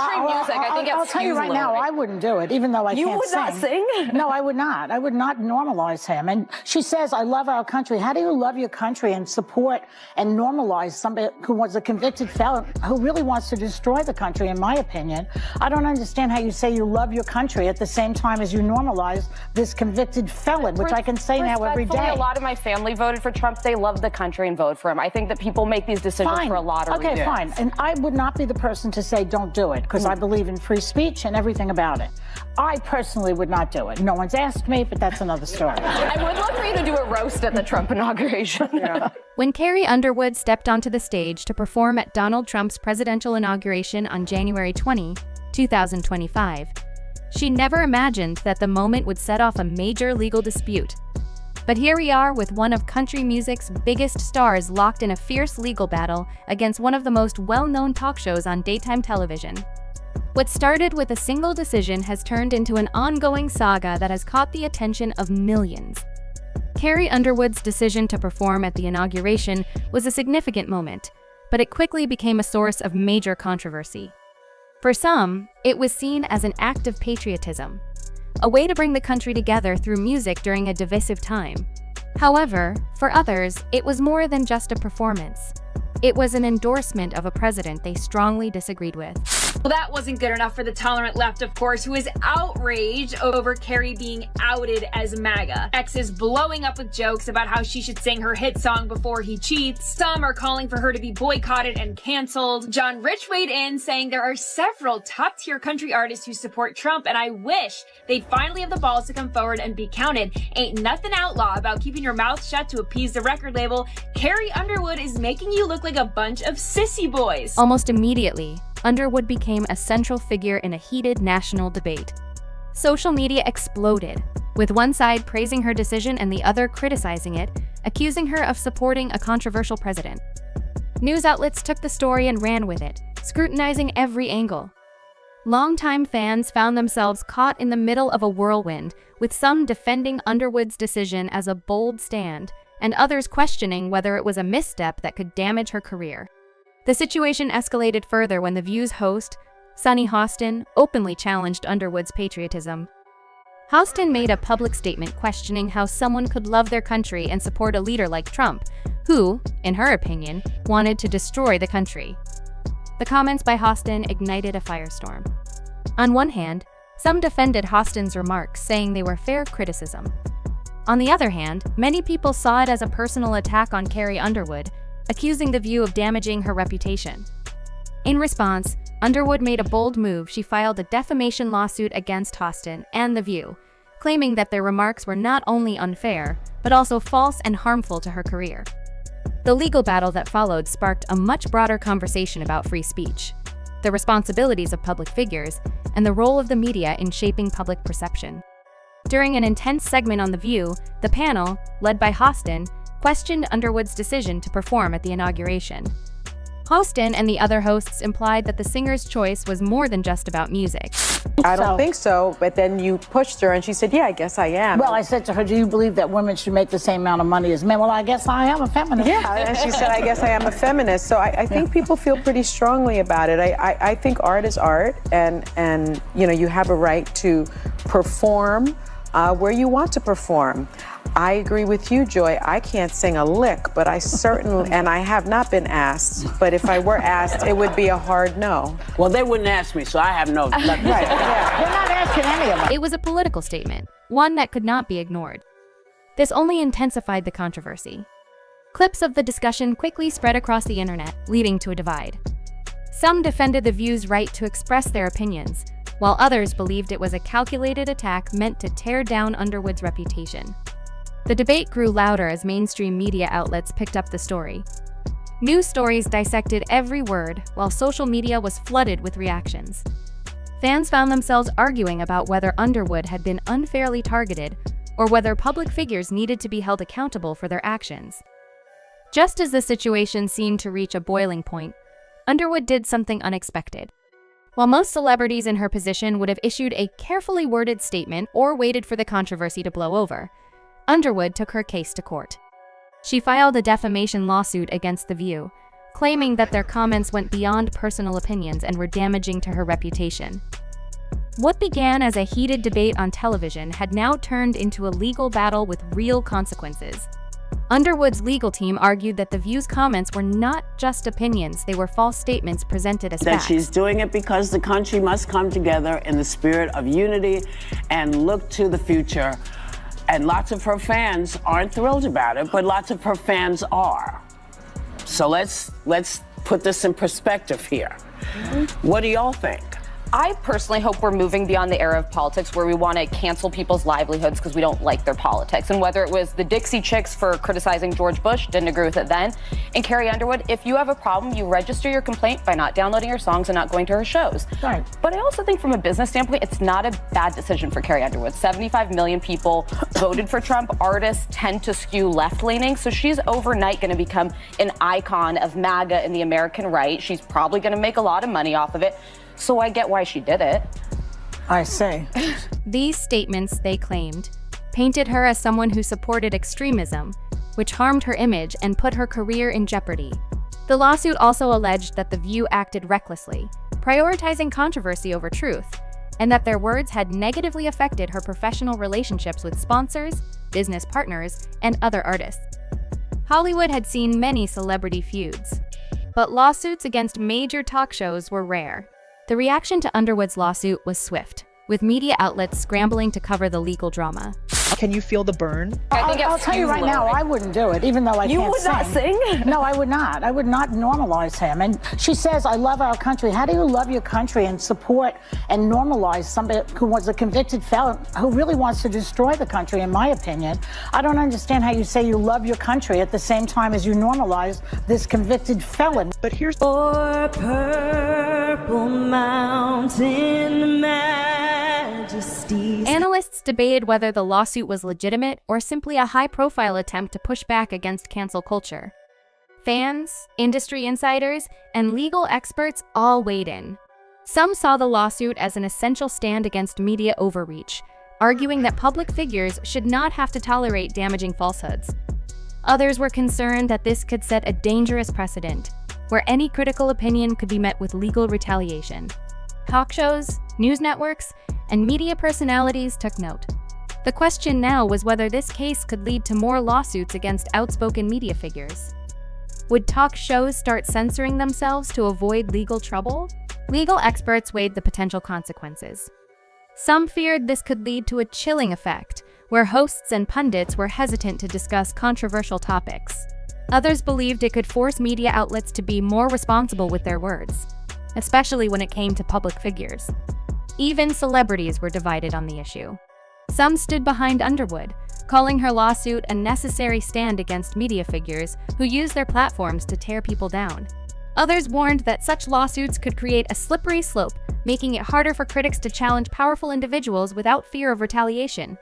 music, I think I'll tell you right now, I wouldn't do it, even though I can't sing. You would not sing? No, I would not. I would not normalize him. And she says, I love our country. How do you love your country and support and normalize somebody who was a convicted felon who really wants to destroy the country, in my opinion? I don't understand how you say you love your country at the same time as you normalize this convicted felon, which I can say now every day. A lot of my family voted for Trump. They love the country and vote for him. I think that people make these decisions for a lot of reasons. Okay, fine. And I would not be the person to say don't do it, because I believe in free speech and everything about it. I personally would not do it. No one's asked me, but that's another story. I would love for you to do a roast at the Trump inauguration. Yeah. When Carrie Underwood stepped onto the stage to perform at Donald Trump's presidential inauguration on January 20, 2025, she never imagined that the moment would set off a major legal dispute. But here we are with one of country music's biggest stars locked in a fierce legal battle against one of the most well-known talk shows on daytime television. What started with a single decision has turned into an ongoing saga that has caught the attention of millions. Carrie Underwood's decision to perform at the inauguration was a significant moment, but it quickly became a source of major controversy. For some, it was seen as an act of patriotism, a way to bring the country together through music during a divisive time. However, for others, it was more than just a performance. It was an endorsement of a president they strongly disagreed with. Well, that wasn't good enough for the tolerant left, of course, who is outraged over Carrie being outed as MAGA. X is blowing up with jokes about how she should sing her hit song before he cheats. Some are calling for her to be boycotted and canceled. John Rich weighed in, saying there are several top-tier country artists who support Trump, and I wish they'd finally have the balls to come forward and be counted. Ain't nothing outlaw about keeping your mouth shut to appease the record label. Carrie Underwood is making you look like a bunch of sissy boys. Almost immediately, Underwood became a central figure in a heated national debate. Social media exploded, with one side praising her decision and the other criticizing it, accusing her of supporting a controversial president. News outlets took the story and ran with it, scrutinizing every angle. Longtime fans found themselves caught in the middle of a whirlwind, with some defending Underwood's decision as a bold stand, and others questioning whether it was a misstep that could damage her career. The situation escalated further when The View's host, Sunny Hostin, openly challenged Underwood's patriotism. Hostin made a public statement questioning how someone could love their country and support a leader like Trump, who, in her opinion, wanted to destroy the country. The comments by Hostin ignited a firestorm. On one hand, some defended Hostin's remarks, saying they were fair criticism. On the other hand, many people saw it as a personal attack on Carrie Underwood, accusing The View of damaging her reputation. In response, Underwood made a bold move. She filed a defamation lawsuit against Hostin and The View, claiming that their remarks were not only unfair, but also false and harmful to her career. The legal battle that followed sparked a much broader conversation about free speech, the responsibilities of public figures, and the role of the media in shaping public perception. During an intense segment on The View, the panel, led by Hostin, questioned Underwood's decision to perform at the inauguration. Hostin and the other hosts implied that the singer's choice was more than just about music. I don't think so, but then you pushed her and she said, yeah, I guess I am. Well, I said to her, do you believe that women should make the same amount of money as men? Well, I guess I am a feminist. Yeah, and she said, I guess I am a feminist. So I think people feel pretty strongly about it. I think art is art, and you know, you have a right to perform where you want to perform. I agree with you, Joy. I can't sing a lick, but I certainly, and I have not been asked, but if I were asked, it would be a hard no. Well, they wouldn't ask me, so I have no. Right, yeah. They're not asking any of us. It was a political statement, one that could not be ignored. This only intensified the controversy. Clips of the discussion quickly spread across the internet, leading to a divide. Some defended The View's right to express their opinions, while others believed it was a calculated attack meant to tear down Underwood's reputation. The debate grew louder as mainstream media outlets picked up the story. News stories dissected every word, while social media was flooded with reactions. Fans found themselves arguing about whether Underwood had been unfairly targeted or whether public figures needed to be held accountable for their actions. Just as the situation seemed to reach a boiling point, Underwood did something unexpected. While most celebrities in her position would have issued a carefully worded statement or waited for the controversy to blow over, Underwood took her case to court. She filed a defamation lawsuit against The View, claiming that their comments went beyond personal opinions and were damaging to her reputation. What began as a heated debate on television had now turned into a legal battle with real consequences. Underwood's legal team argued that The View's comments were not just opinions, they were false statements presented as facts. That she's doing it because the country must come together in the spirit of unity and look to the future. And lots of her fans aren't thrilled about it, but lots of her fans are. So let's put this in perspective here. What do y'all think? I personally hope we're moving beyond the era of politics where we want to cancel people's livelihoods because we don't like their politics. And whether it was the Dixie Chicks for criticizing George Bush, didn't agree with it then, and Carrie Underwood, if you have a problem, you register your complaint by not downloading her songs and not going to her shows. Right. But I also think from a business standpoint, it's not a bad decision for Carrie Underwood. 75 million people voted for Trump. Artists tend to skew left-leaning, so she's overnight going to become an icon of MAGA and the American right. She's probably going to make a lot of money off of it. So I get why she did it. I see. These statements, they claimed, painted her as someone who supported extremism, which harmed her image and put her career in jeopardy. The lawsuit also alleged that The View acted recklessly, prioritizing controversy over truth, and that their words had negatively affected her professional relationships with sponsors, business partners, and other artists. Hollywood had seen many celebrity feuds, but lawsuits against major talk shows were rare. The reaction to Underwood's lawsuit was swift, with media outlets scrambling to cover the legal drama. Can you feel the burn? I'll tell you right now, I wouldn't do it, even though I You can't would not sing? No, I would not. I would not normalize him. And she says, I love our country. How do you love your country and support and normalize somebody who was a convicted felon who really wants to destroy the country, in my opinion? I don't understand how you say you love your country at the same time as you normalize this convicted felon. But here's Purple Mountain Majesties. Analysts debated whether the lawsuit was legitimate or simply a high-profile attempt to push back against cancel culture. Fans, industry insiders, and legal experts all weighed in. Some saw the lawsuit as an essential stand against media overreach, arguing that public figures should not have to tolerate damaging falsehoods. Others were concerned that this could set a dangerous precedent, where any critical opinion could be met with legal retaliation. Talk shows, news networks, and media personalities took note. The question now was whether this case could lead to more lawsuits against outspoken media figures. Would talk shows start censoring themselves to avoid legal trouble? Legal experts weighed the potential consequences. Some feared this could lead to a chilling effect, where hosts and pundits were hesitant to discuss controversial topics. Others believed it could force media outlets to be more responsible with their words, especially when it came to public figures. Even celebrities were divided on the issue. Some stood behind Underwood, calling her lawsuit a necessary stand against media figures who use their platforms to tear people down. Others warned that such lawsuits could create a slippery slope, making it harder for critics to challenge powerful individuals without fear of retaliation.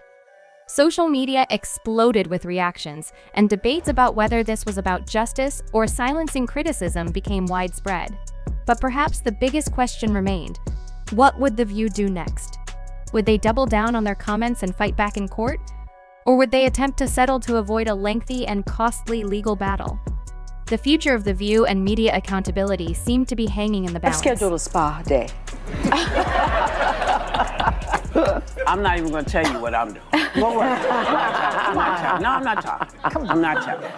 Social media exploded with reactions, and debates about whether this was about justice or silencing criticism became widespread. But perhaps the biggest question remained: what would The View do next? Would they double down on their comments and fight back in court? Or would they attempt to settle to avoid a lengthy and costly legal battle? The future of The View and media accountability seemed to be hanging in the balance. Let's schedule a spa day. I'm not even going to tell you what I'm doing. I'm not talking. I'm not telling.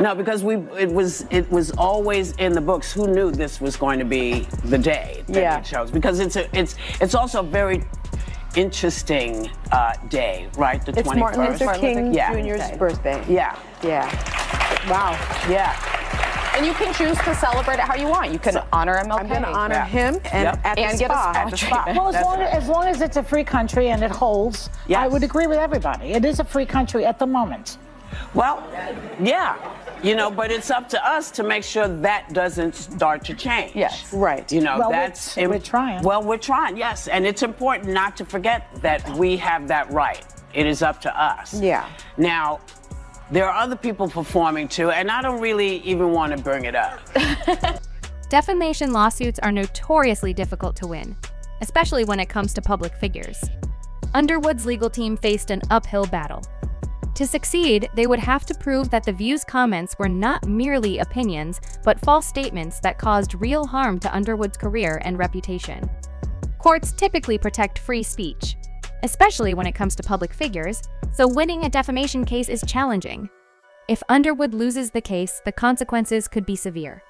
No, because it was always in the books. Who knew this was going to be the day that it chose? Because it's also a very interesting day, right? The 21st. It's Martin Luther King Jr.'s birthday. Yeah. Yeah. Wow. Yeah. And you can choose to celebrate it how you want. You can honor MLK. I'm going to honor him and at the get a spa. spa treatment. Well, as long as it's a free country and it holds, Yes. I would agree with everybody. It is a free country at the moment. Well, yeah. You know, but it's up to us to make sure that doesn't start to change. Yes. Right. You know, Well, that's... we're trying. Well, we're trying, yes. And it's important not to forget that we have that right. It is up to us. Yeah. Now, there are other people performing too, and I don't really even want to bring it up. Defamation lawsuits are notoriously difficult to win, especially when it comes to public figures. Underwood's legal team faced an uphill battle. To succeed, they would have to prove that The View's comments were not merely opinions, but false statements that caused real harm to Underwood's career and reputation. Courts typically protect free speech, especially when it comes to public figures, so winning a defamation case is challenging. If Underwood loses the case, the consequences could be severe.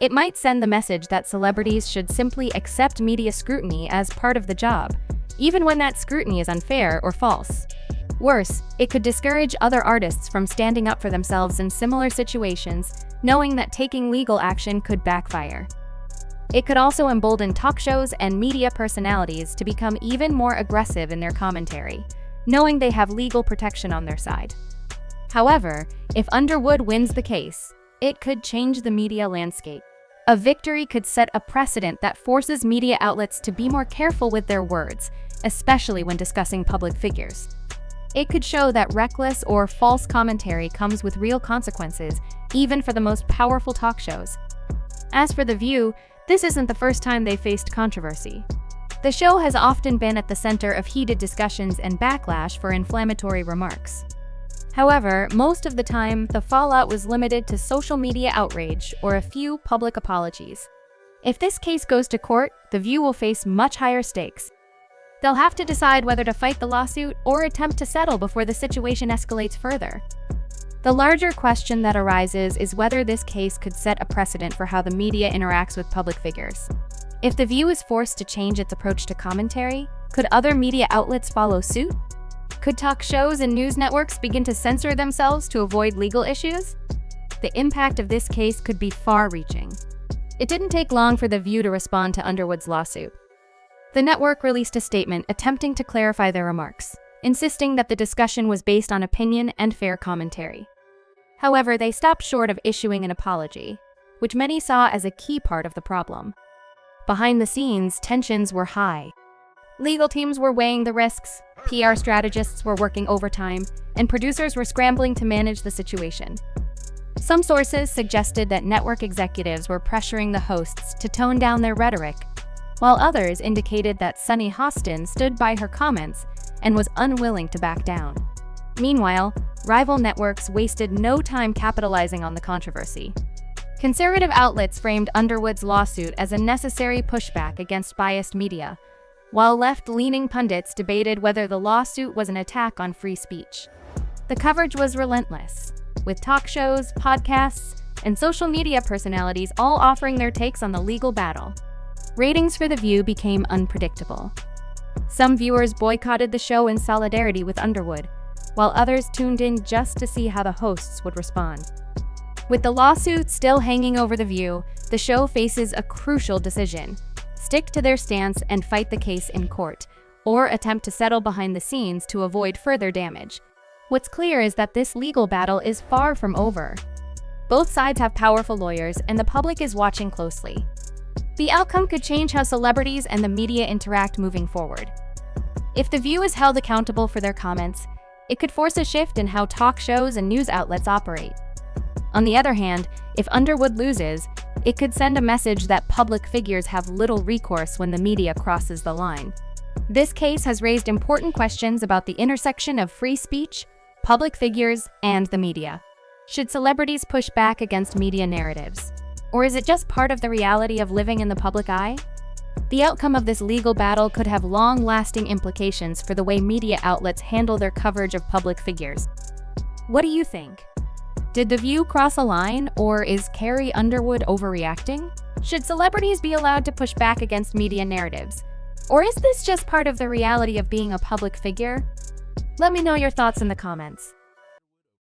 It might send the message that celebrities should simply accept media scrutiny as part of the job, even when that scrutiny is unfair or false. Worse, it could discourage other artists from standing up for themselves in similar situations, knowing that taking legal action could backfire. It could also embolden talk shows and media personalities to become even more aggressive in their commentary, knowing they have legal protection on their side. However, if Underwood wins the case, it could change the media landscape. A victory could set a precedent that forces media outlets to be more careful with their words, especially when discussing public figures. It could show that reckless or false commentary comes with real consequences, even for the most powerful talk shows. As for The View, this isn't the first time they faced controversy. The show has often been at the center of heated discussions and backlash for inflammatory remarks. However, most of the time, the fallout was limited to social media outrage or a few public apologies. If this case goes to court, The View will face much higher stakes. They'll have to decide whether to fight the lawsuit or attempt to settle before the situation escalates further. The larger question that arises is whether this case could set a precedent for how the media interacts with public figures. If The View is forced to change its approach to commentary, could other media outlets follow suit? Could talk shows and news networks begin to censor themselves to avoid legal issues? The impact of this case could be far-reaching. It didn't take long for The View to respond to Underwood's lawsuit. The network released a statement attempting to clarify their remarks, insisting that the discussion was based on opinion and fair commentary. However, they stopped short of issuing an apology, which many saw as a key part of the problem. Behind the scenes, tensions were high. Legal teams were weighing the risks, PR strategists were working overtime, and producers were scrambling to manage the situation. Some sources suggested that network executives were pressuring the hosts to tone down their rhetoric, while others indicated that Sunny Hostin stood by her comments and was unwilling to back down. Meanwhile, rival networks wasted no time capitalizing on the controversy. Conservative outlets framed Underwood's lawsuit as a necessary pushback against biased media, while left-leaning pundits debated whether the lawsuit was an attack on free speech. The coverage was relentless, with talk shows, podcasts, and social media personalities all offering their takes on the legal battle. Ratings for The View became unpredictable. Some viewers boycotted the show in solidarity with Underwood, while others tuned in just to see how the hosts would respond. With the lawsuit still hanging over The View, the show faces a crucial decision: stick to their stance and fight the case in court, or attempt to settle behind the scenes to avoid further damage. What's clear is that this legal battle is far from over. Both sides have powerful lawyers, and the public is watching closely. The outcome could change how celebrities and the media interact moving forward. If The View is held accountable for their comments, it could force a shift in how talk shows and news outlets operate. On the other hand, if Underwood loses, it could send a message that public figures have little recourse when the media crosses the line. This case has raised important questions about the intersection of free speech, public figures, and the media. Should celebrities push back against media narratives? Or is it just part of the reality of living in the public eye? The outcome of this legal battle could have long-lasting implications for the way media outlets handle their coverage of public figures. What do you think? Did The View cross a line, or is Carrie Underwood overreacting? Should celebrities be allowed to push back against media narratives? Or is this just part of the reality of being a public figure? Let me know your thoughts in the comments.